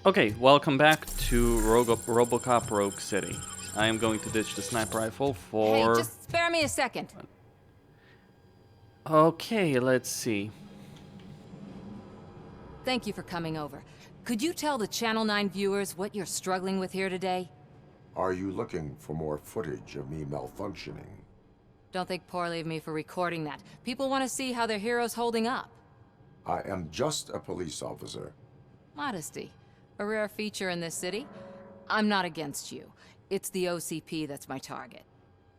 Okay, welcome back to RoboCop Rogue City. I am going to ditch the sniper rifle for... Hey, just spare me a second. Okay, let's see. Thank you for coming over. Could you tell the Channel 9 viewers what you're struggling with here today? Are you looking for more footage of me malfunctioning? Don't think poorly of me for recording that. People want to see how their hero's holding up. I am just a police officer. Modesty. A rare feature in this city. I'm not against you. It's the OCP that's my target.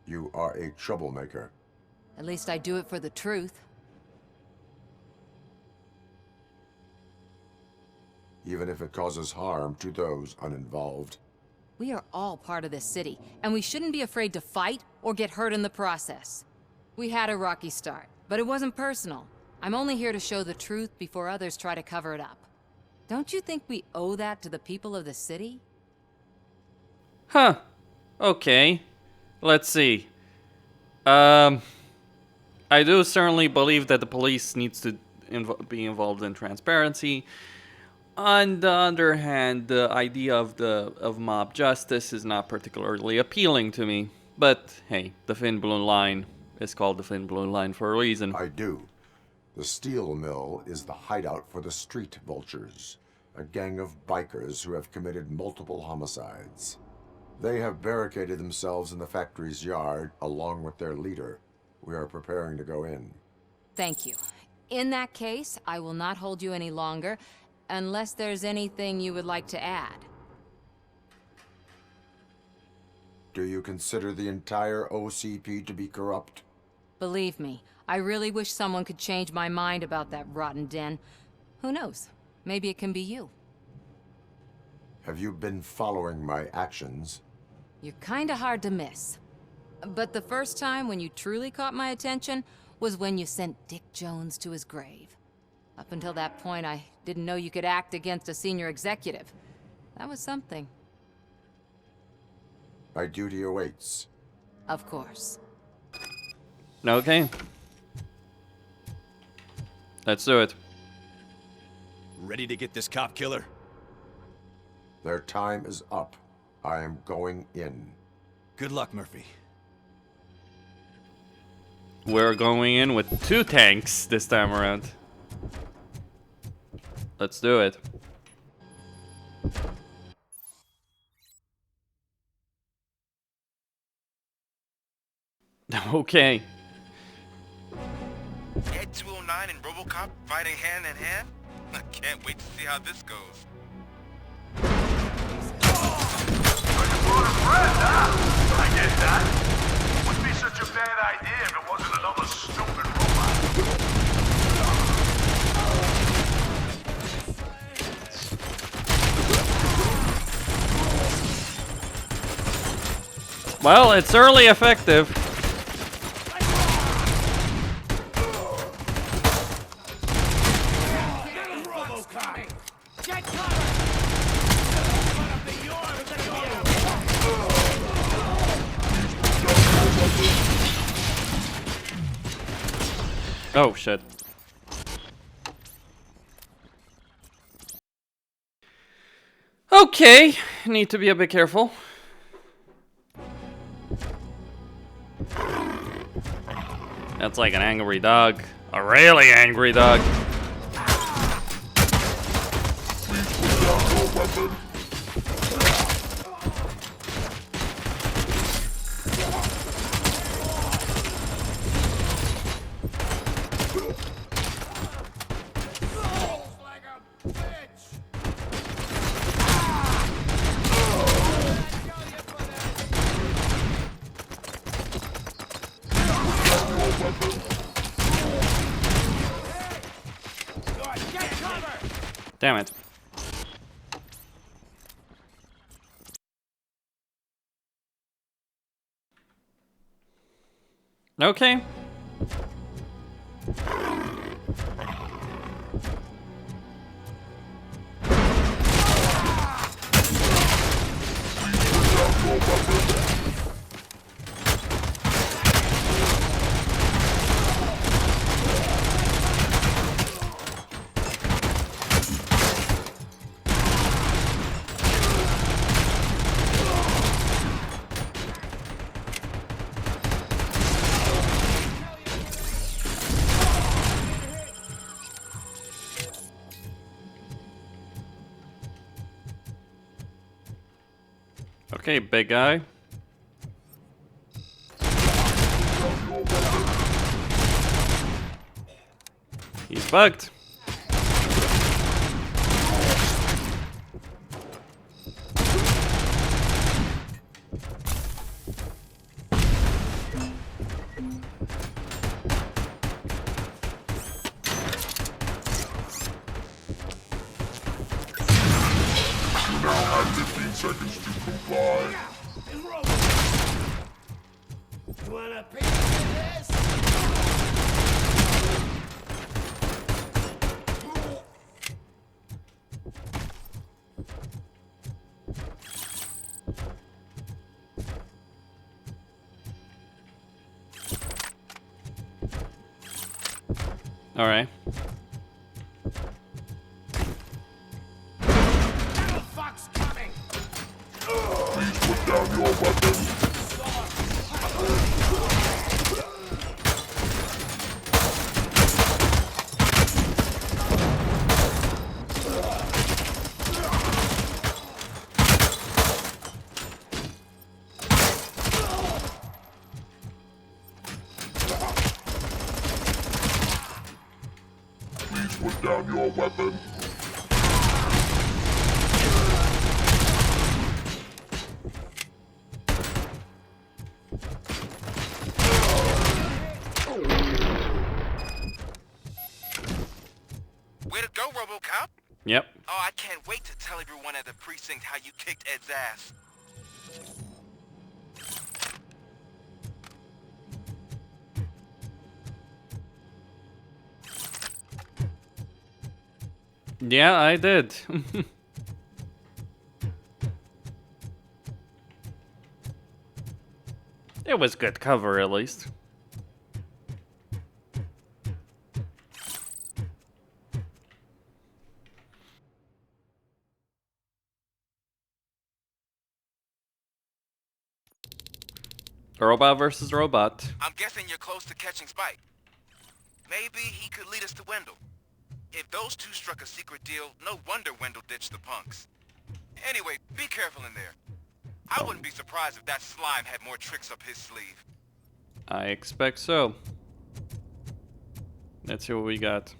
You are a troublemaker. At least I do it for the truth. Even if it causes harm to those uninvolved. We are all part of this city, and we shouldn't be afraid to fight or get hurt in the process. We had a rocky start, but it wasn't personal. I'm only here to show the truth before others try to cover it up. Don't you think we owe that to the people of the city? Huh. Okay. Let's see. I do certainly believe that the police needs to be involved in transparency. On the other hand, the idea of mob justice is not particularly appealing to me. But hey, the Thin Blue Line is called the Thin Blue Line for a reason. I do. The steel mill is the hideout for the street vultures, a gang of bikers who have committed multiple homicides. They have barricaded themselves in the factory's yard along with their leader. We are preparing to go in. Thank you. In that case, I will not hold you any longer, unless there's anything you would like to add. Do you consider the entire OCP to be corrupt? Believe me, I really wish someone could change my mind about that rotten den. Who knows? Maybe it can be you. Have you been following my actions? You're kinda hard to miss. But the first time when you truly caught my attention was when you sent Dick Jones to his grave. Up until that point, I didn't know you could act against a senior executive. That was something. My duty awaits. Of course. Okay. Let's do it. Ready to get this cop killer? Their time is up. I am going in. Good luck, Murphy. We're going in with 2 tanks this time around. Let's do it. Okay. Ed 209 and RoboCop fighting hand in hand? I can't wait to see how this goes. I get that. Wouldn't be such a bad idea if it wasn't another stupid robot. Well, it's certainly effective. Oh, shit. Okay, need to be a bit careful. That's like an angry dog. A really angry dog. Damn it. Okay. Okay, big guy. He's bugged. Now have 15 seconds to comply. You want a piece of this? All right. The fuck's coming? Please put down your weapon. Please put down your weapon. Way to go, RoboCop. Yep. Oh, I can't wait to tell everyone at the precinct how you kicked Ed's ass. Yeah, I did. It was good cover, at least. Robot versus robot. I'm guessing you're close to catching Spike. Maybe he could lead us to Wendell. If those two struck a secret deal, no wonder Wendell ditched the punks. Anyway, be careful in there. I wouldn't be surprised if that slime had more tricks up his sleeve. I expect so. Let's see what we got.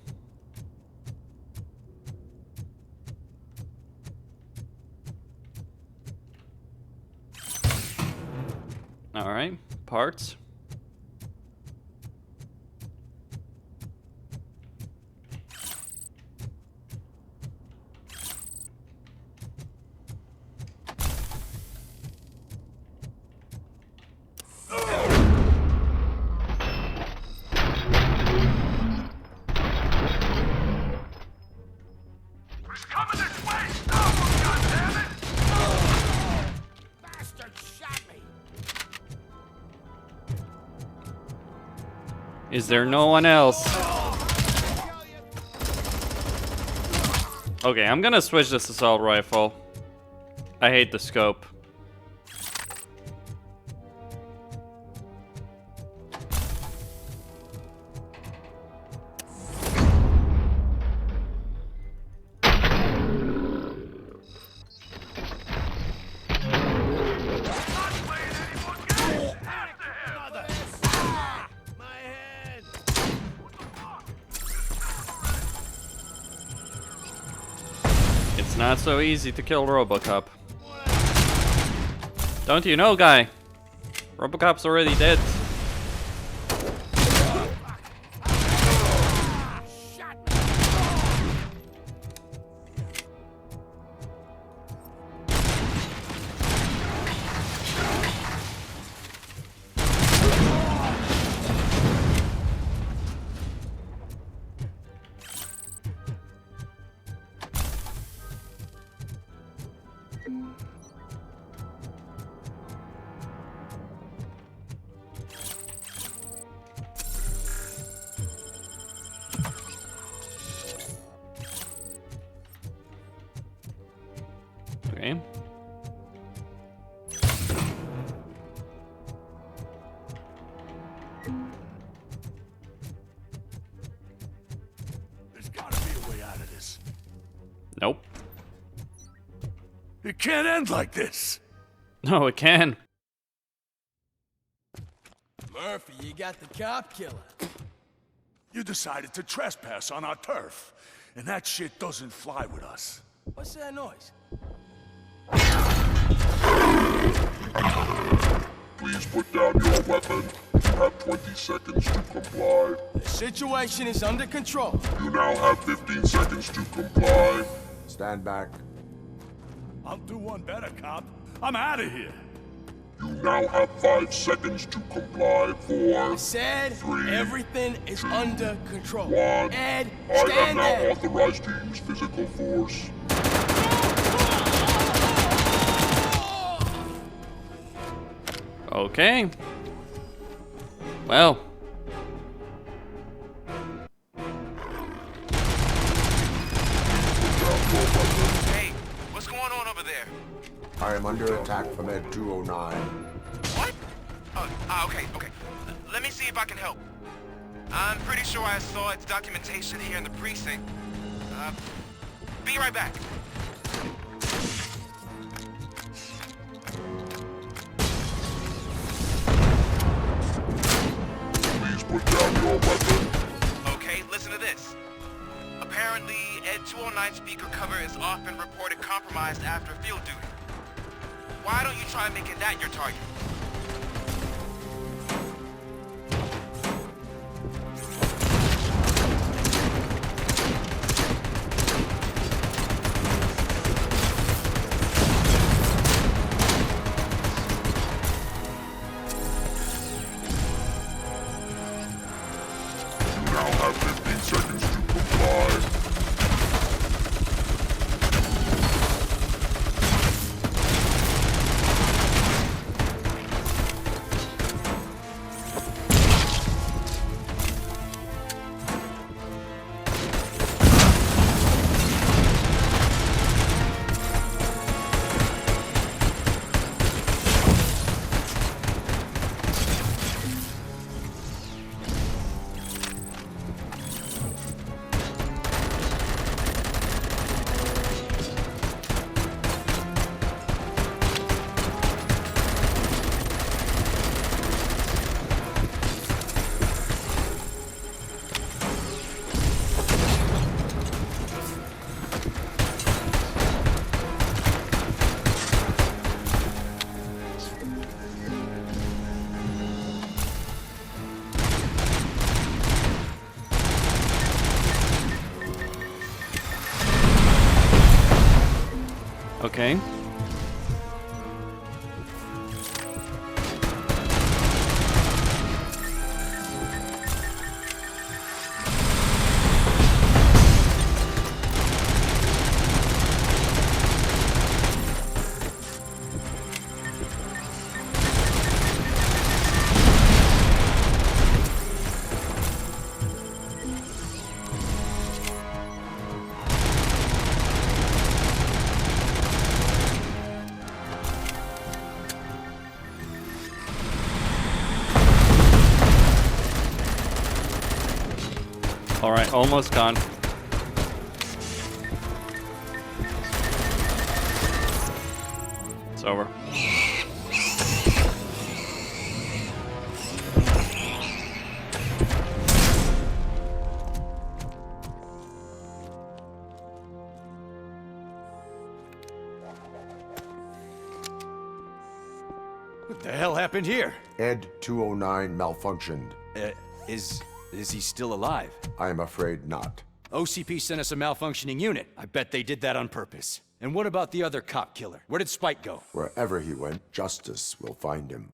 All right, parts. He's coming this way! Stop him, goddammit! Bastard shot me. Is there no one else? Okay, I'm gonna switch this assault rifle. I hate the scope. My head. It's not so easy to kill RoboCop. Don't you know, guy? RoboCop's already dead. Shot me. Okay. There's gotta be a way out of this. Nope. It can't end like this. No, it can. Murphy, you got the cop killer. You decided to trespass on our turf, and that shit doesn't fly with us. What's that noise? Please put down your weapon. You have 20 seconds to comply. The situation is under control. You now have 15 seconds to comply. Stand back. I'll do one better, cop. I'm out of here. You now have 5 seconds to comply. 4, Said 3, everything is under control. 1. Ed, I am stand now there. authorized to use physical force. Okay. Well. Hey, what's going on over there? I am under attack from Ed 209. What? Okay. Let me see if I can help. I'm pretty sure I saw its documentation here in the precinct. Be right back. Please put down your weapon. Okay, listen to this. Apparently, Ed 209 speaker cover is often reported compromised after field duty. Why don't you try making that your target? You now have 15 seconds to comply. Okay. All right, almost gone. It's over. What the hell happened here? Ed 209 malfunctioned. Is he still alive? I am afraid not. OCP sent us a malfunctioning unit. I bet they did that on purpose. And what about the other cop killer? Where did Spike go? Wherever he went, justice will find him.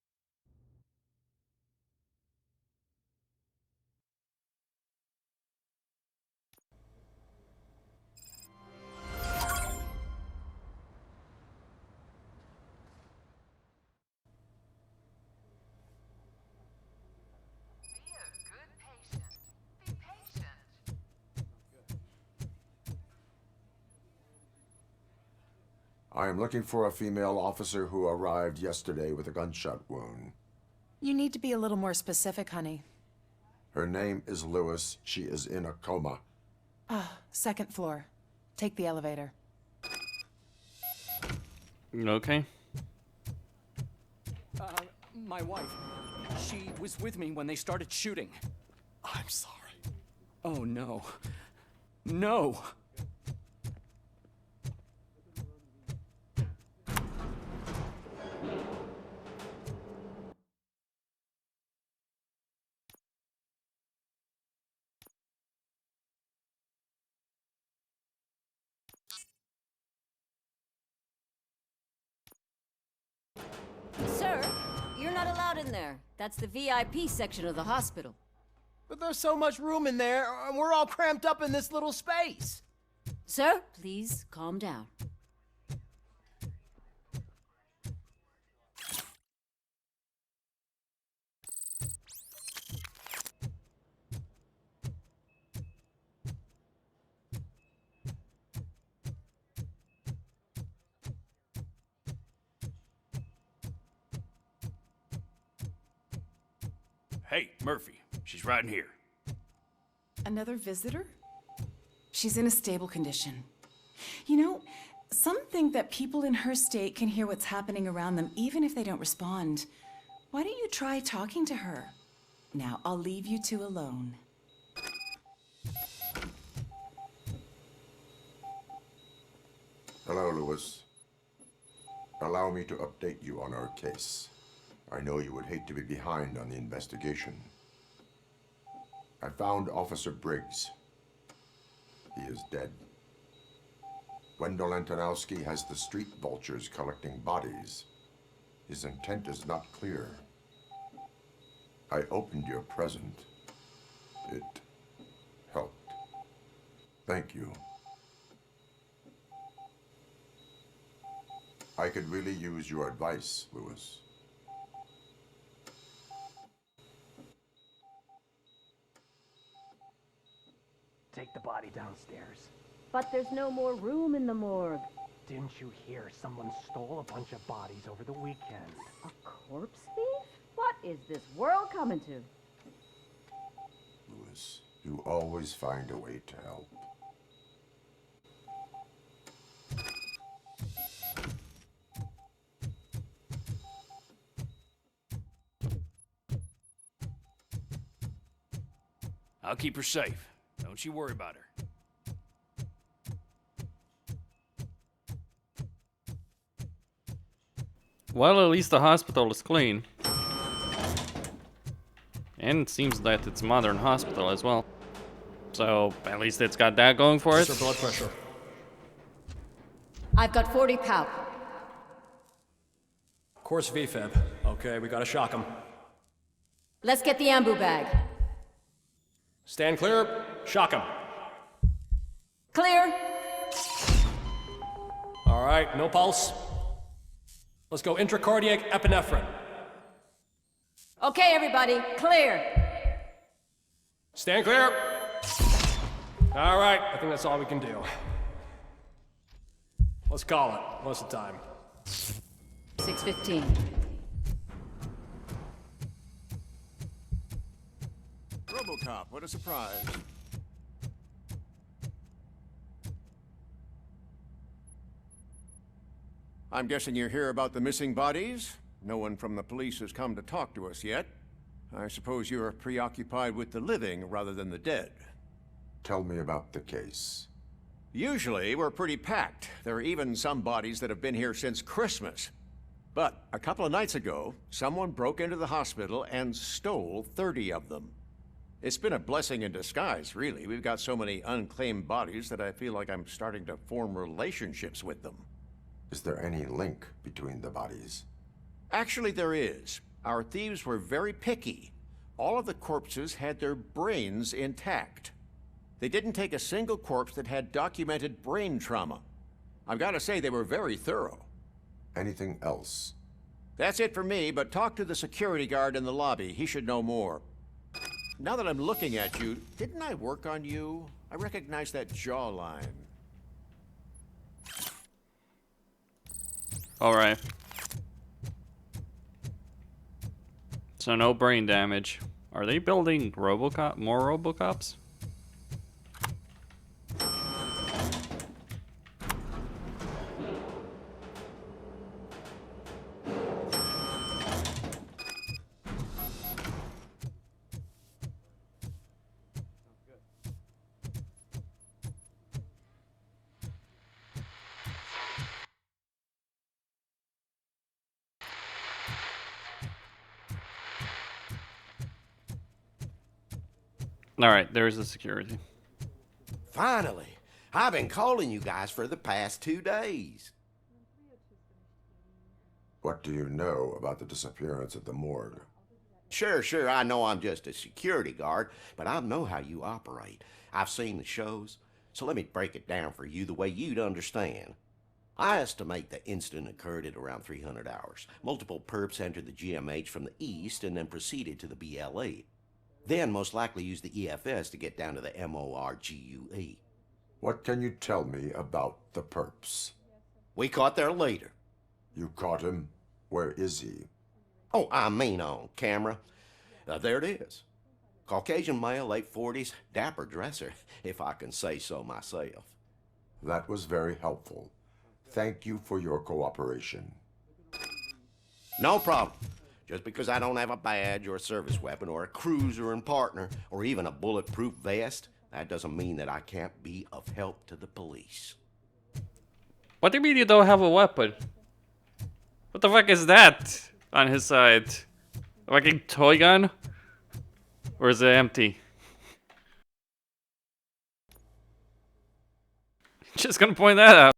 I am looking for a female officer who arrived yesterday with a gunshot wound. You need to be a little more specific, honey. Her name is Lewis. She is in a coma. Second floor. Take the elevator. Okay. My wife, she was with me when they started shooting. I'm sorry. Oh no. No! Sir, you're not allowed in there. That's the VIP section of the hospital. But there's so much room in there, and we're all cramped up in this little space. Sir, please calm down. Hey, Murphy. She's right in here. Another visitor? She's in a stable condition. You know, some think that people in her state can hear what's happening around them even if they don't respond. Why don't you try talking to her? Now, I'll leave you two alone. Hello, Lewis. Allow me to update you on our case. I know you would hate to be behind on the investigation. I found Officer Briggs. He is dead. Wendell Antonowski has the street vultures collecting bodies. His intent is not clear. I opened your present. It helped. Thank you. I could really use your advice, Lewis. Take the body downstairs. But there's no more room in the morgue. Didn't you hear someone stole a bunch of bodies over the weekend? A corpse thief? What is this world coming to? Lewis, you always find a way to help. I'll keep her safe. Don't you worry about her. Well, at least the hospital is clean. And it seems that it's a modern hospital as well. So, at least it's got that going for it. What's your blood pressure? I've got 40 power. Course VFib. Okay, we gotta shock him. Let's get the ambu bag. Stand clear. Shock him. Clear. All right, no pulse. Let's go intracardiac epinephrine. Okay, everybody, clear. Stand clear. All right, I think that's all we can do. Let's call it. What's the time? 6:15. RoboCop, what a surprise. I'm guessing you're here about the missing bodies? No one from the police has come to talk to us yet. I suppose you're preoccupied with the living rather than the dead. Tell me about the case. Usually, we're pretty packed. There are even some bodies that have been here since Christmas. But a couple of nights ago, someone broke into the hospital and stole 30 of them. It's been a blessing in disguise, really. We've got so many unclaimed bodies that I feel like I'm starting to form relationships with them. Is there any link between the bodies? Actually, there is. Our thieves were very picky. All of the corpses had their brains intact. They didn't take a single corpse that had documented brain trauma. I've got to say, they were very thorough. Anything else? That's it for me, but talk to the security guard in the lobby. He should know more. Now that I'm looking at you, didn't I work on you? I recognize that jawline. Alright. So no brain damage. Are they building RoboCop? More RoboCops? Alright, there's the security. Finally. I've been calling you guys for the past 2 days. What do you know about the disappearance at the morgue? Sure, I know I'm just a security guard, but I know how you operate. I've seen the shows, so let me break it down for you the way you'd understand. I estimate the incident occurred at around 300 hours. Multiple perps entered the GMH from the east and then proceeded to the BLE. Then most likely used the EFS to get down to the MORGUE. What can you tell me about the perps? We caught their leader. You caught him? Where is he? Oh, I mean on camera. There it is. Caucasian male, late 40s, dapper dresser, if I can say so myself. That was very helpful. Thank you for your cooperation. No problem. Just because I don't have a badge or a service weapon or a cruiser and partner or even a bulletproof vest, that doesn't mean that I can't be of help to the police. What do you mean you don't have a weapon? What the fuck is that on his side? A fucking toy gun? Or is it empty? Just gonna point that out.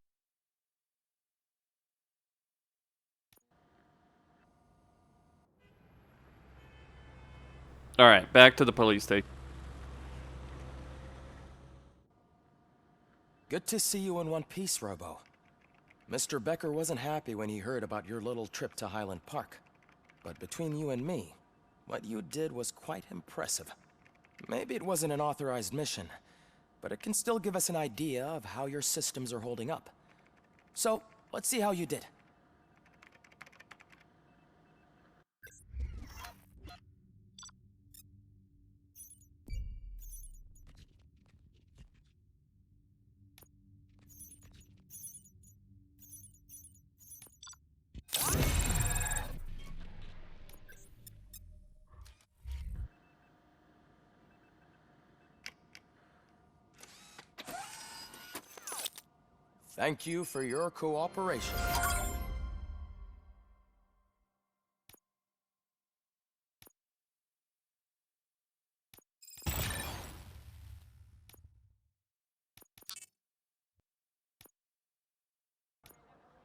Alright, back to the police station. Good to see you in one piece, Robo. Mr. Becker wasn't happy when he heard about your little trip to Highland Park. But between you and me, what you did was quite impressive. Maybe it wasn't an authorized mission, but it can still give us an idea of how your systems are holding up. So, let's see how you did. Thank you for your cooperation.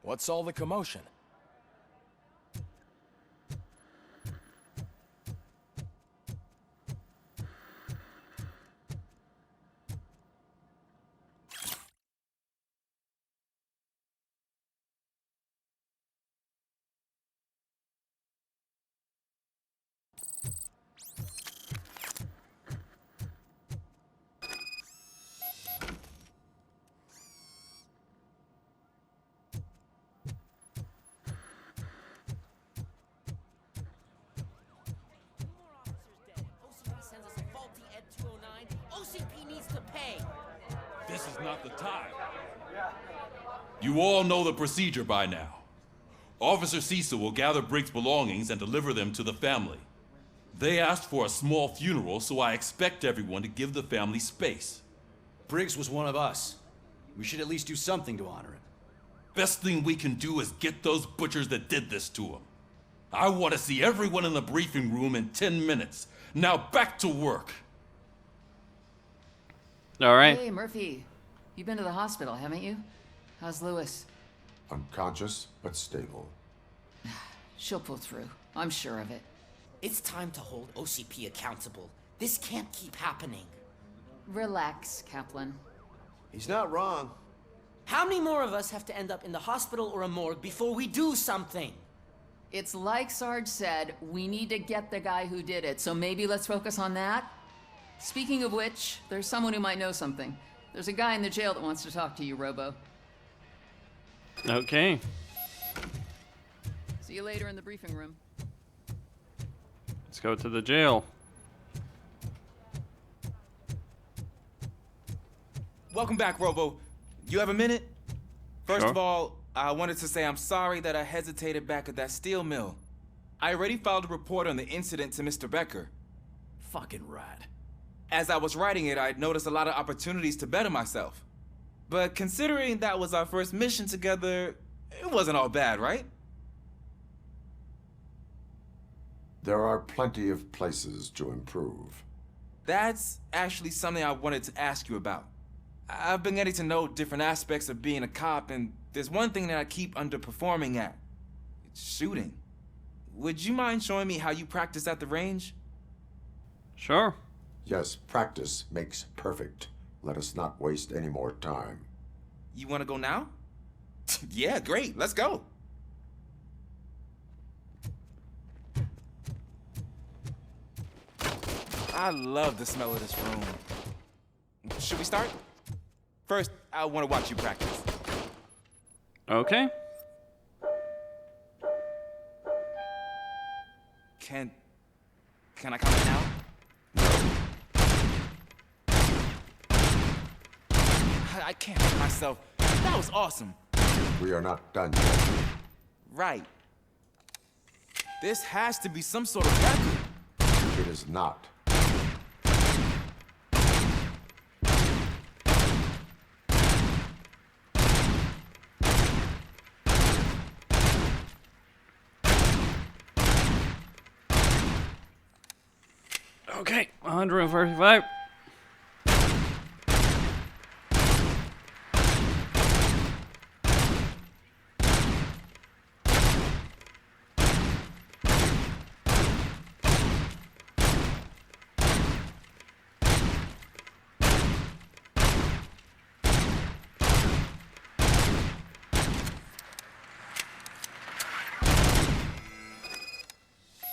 What's all the commotion? This is not the time. You all know the procedure by now. Officer Cecil will gather Briggs' belongings and deliver them to the family. They asked for a small funeral, so I expect everyone to give the family space. Briggs was one of us. We should at least do something to honor him. Best thing we can do is get those butchers that did this to him. I want to see everyone in the briefing room in 10 minutes. Now back to work. All right. Hey, Murphy. You've been to the hospital, haven't you? How's Lewis? Unconscious, but stable. She'll pull through. I'm sure of it. It's time to hold OCP accountable. This can't keep happening. Relax, Kaplan. He's not wrong. How many more of us have to end up in the hospital or a morgue before we do something? It's like Sarge said, we need to get the guy who did it, so maybe let's focus on that? Speaking of which, there's someone who might know something. There's a guy in the jail that wants to talk to you, Robo. Okay. See you later in the briefing room. Let's go to the jail. Welcome back, Robo. You have a minute? First Sure. of all, I wanted to say I'm sorry that I hesitated back at that steel mill. I already filed a report on the incident to Mr. Becker. Fucking rad. As I was writing it, I'd noticed a lot of opportunities to better myself. But considering that was our first mission together, it wasn't all bad, right? There are plenty of places to improve. That's actually something I wanted to ask you about. I've been getting to know different aspects of being a cop, and there's one thing that I keep underperforming at. It's shooting. Would you mind showing me how you practice at the range? Sure. Yes, practice makes perfect. Let us not waste any more time. You want to go now? Yeah, great. Let's go. I love the smell of this room. Should we start? First, I want to watch you practice. Okay. Can I comment now? I can't help myself. That was awesome. We are not done yet. Right. This has to be some sort of record. It is not. Okay, 145.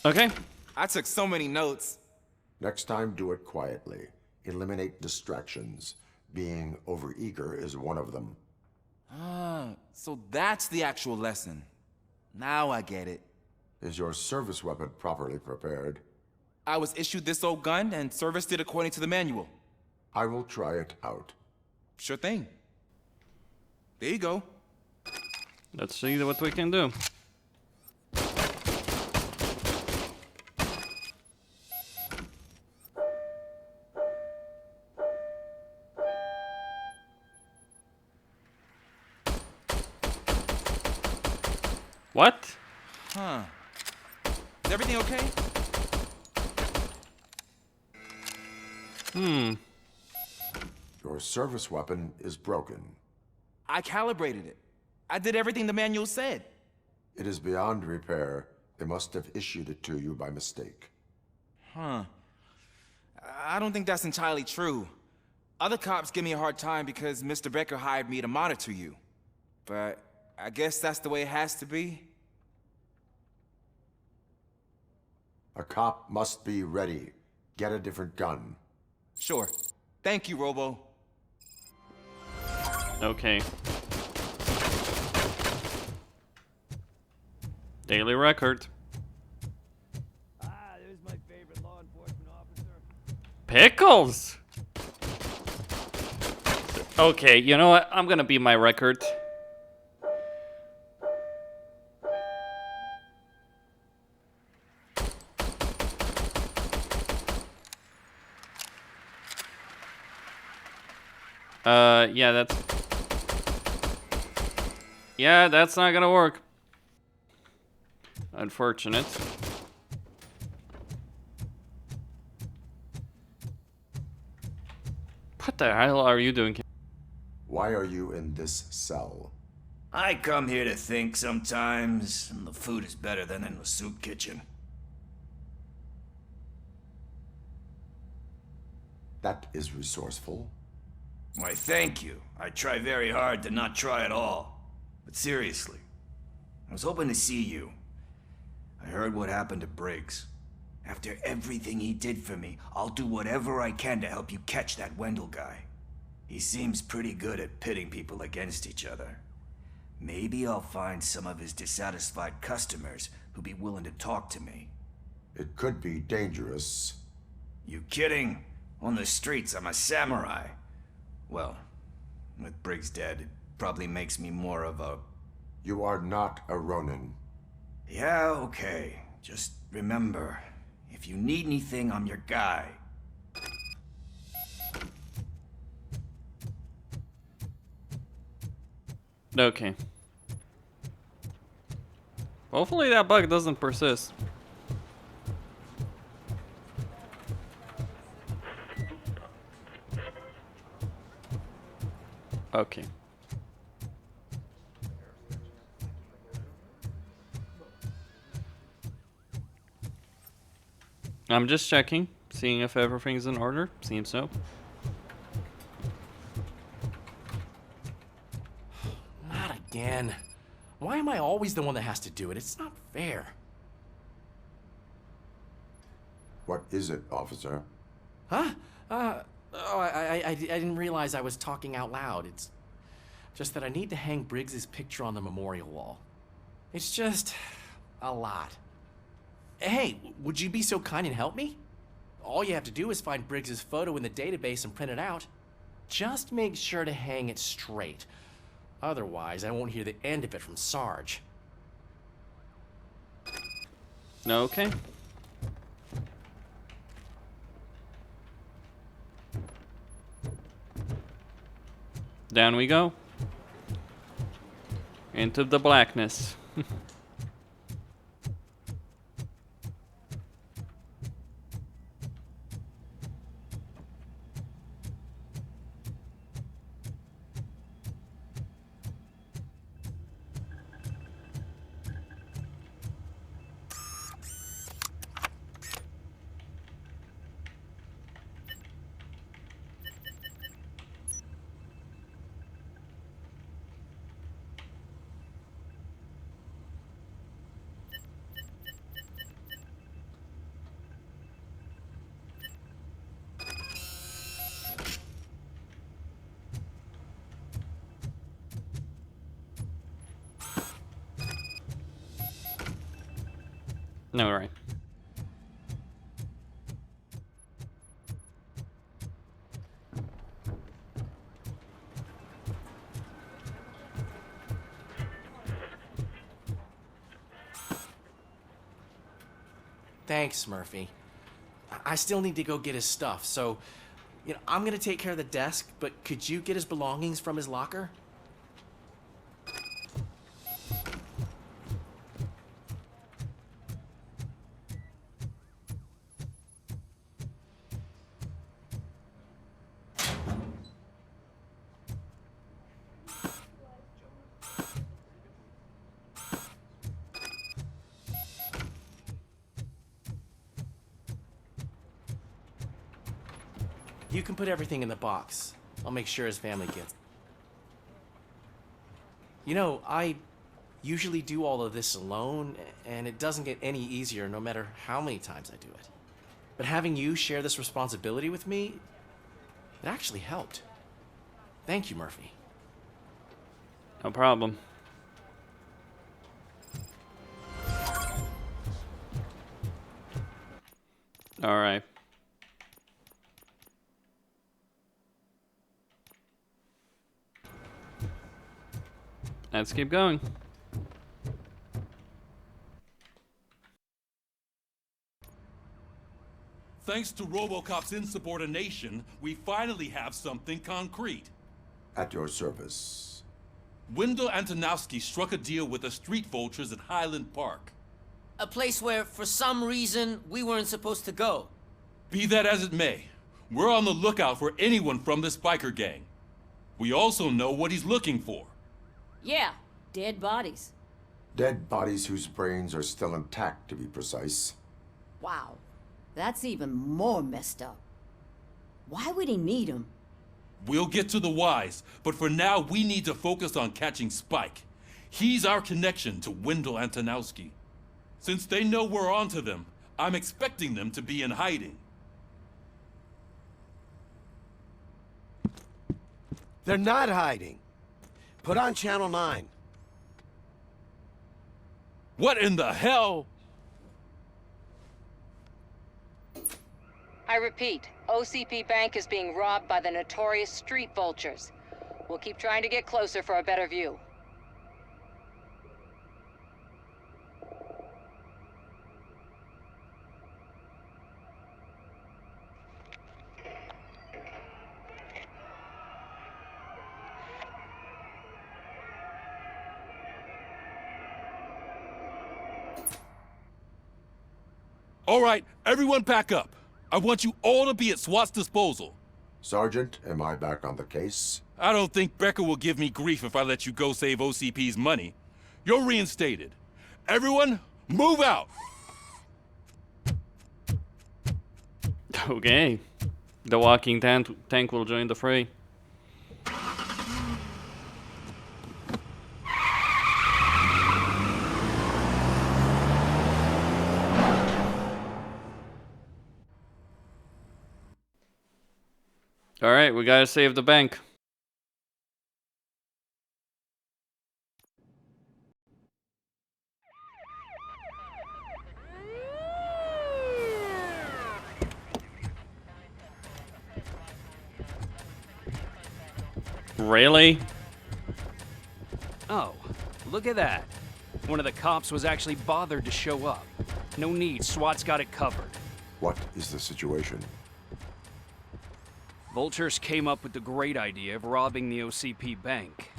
Okay. I took so many notes. Next time, do it quietly. Eliminate distractions. Being overeager is one of them. Ah, so that's the actual lesson. Now I get it. Is your service weapon properly prepared? I was issued this old gun and serviced it according to the manual. I will try it out. Sure thing. There you go. Let's see what we can do. What? Huh. Is everything okay? Your service weapon is broken. I calibrated it. I did everything the manual said. It is beyond repair. They must have issued it to you by mistake. Huh. I don't think that's entirely true. Other cops give me a hard time because Mr. Becker hired me to monitor you. But I guess that's the way it has to be. A cop must be ready. Get a different gun. Sure. Thank you, Robo. Okay. Daily record. There's my favorite law enforcement officer. Pickles! Okay, you know what? I'm gonna beat my record. Yeah, that's not gonna work. Unfortunate. What the hell are you doing? Why are you in this cell? I come here to think sometimes, and the food is better than in the soup kitchen. That is resourceful. Why, thank you. I try very hard to not try at all. But seriously, I was hoping to see you. I heard what happened to Briggs. After everything he did for me, I'll do whatever I can to help you catch that Wendell guy. He seems pretty good at pitting people against each other. Maybe I'll find some of his dissatisfied customers who'd be willing to talk to me. It could be dangerous. You kidding? On the streets, I'm a samurai. Well, with Briggs dead, it probably makes me more of a... You are not a Ronin. Yeah, okay. Just remember, if you need anything, I'm your guy. Okay. Hopefully that bug doesn't persist. Okay. I'm just checking, seeing if everything's in order. Seems so. Not again. Why am I always the one that has to do it? It's not fair. What is it, officer? Huh? I didn't realize I was talking out loud. It's just that I need to hang Briggs's picture on the memorial wall. It's just a lot. Hey, would you be so kind and help me? All you have to do is find Briggs's photo in the database and print it out. Just make sure to hang it straight. Otherwise, I won't hear the end of it from Sarge. Okay. Down we go. Into the blackness. No, right. Thanks, Murphy. I still need to go get his stuff, so, I'm gonna take care of the desk, but could you get his belongings from his locker? You can put everything in the box. I'll make sure his family gets it. I usually do all of this alone, and it doesn't get any easier no matter how many times I do it. But having you share this responsibility with me, it actually helped. Thank you, Murphy. No problem. All right. Let's keep going. Thanks to RoboCop's insubordination, we finally have something concrete. At your service. Wendell Antonowski struck a deal with the street vultures at Highland Park. A place where, for some reason, we weren't supposed to go. Be that as it may, we're on the lookout for anyone from this biker gang. We also know what he's looking for. Yeah, dead bodies. Dead bodies whose brains are still intact, to be precise. Wow, that's even more messed up. Why would he need them? We'll get to the whys, but for now we need to focus on catching Spike. He's our connection to Wendell Antonowski. Since they know we're onto them, I'm expecting them to be in hiding. They're not hiding. Put on Channel 9. What in the hell? I repeat, OCP Bank is being robbed by the notorious street vultures. We'll keep trying to get closer for a better view. All right, everyone pack up. I want you all to be at SWAT's disposal. Sergeant, am I back on the case? I don't think Becker will give me grief if I let you go save OCP's money. You're reinstated. Everyone, move out! Okay. The walking tank will join the fray. Alright, we gotta save the bank. Really? Oh, look at that. One of the cops was actually bothered to show up. No need, SWAT's got it covered. What is the situation? Vultures came up with the great idea of robbing the OCP bank.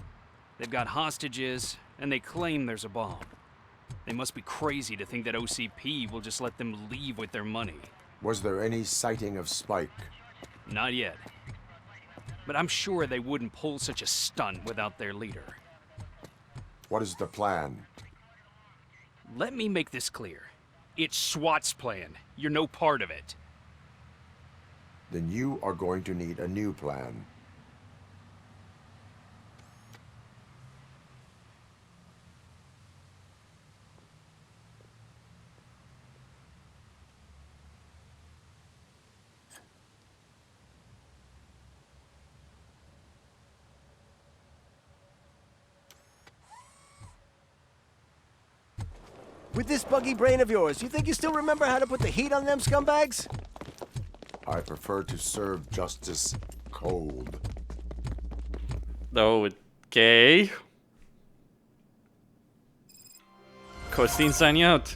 They've got hostages, and they claim there's a bomb. They must be crazy to think that OCP will just let them leave with their money. Was there any sighting of Spike? Not yet. But I'm sure they wouldn't pull such a stunt without their leader. What is the plan? Let me make this clear. It's SWAT's plan. You're no part of it. Then you are going to need a new plan. With this buggy brain of yours, you think you still remember how to put the heat on them scumbags? I prefer to serve justice cold. Okay. Costin signing out.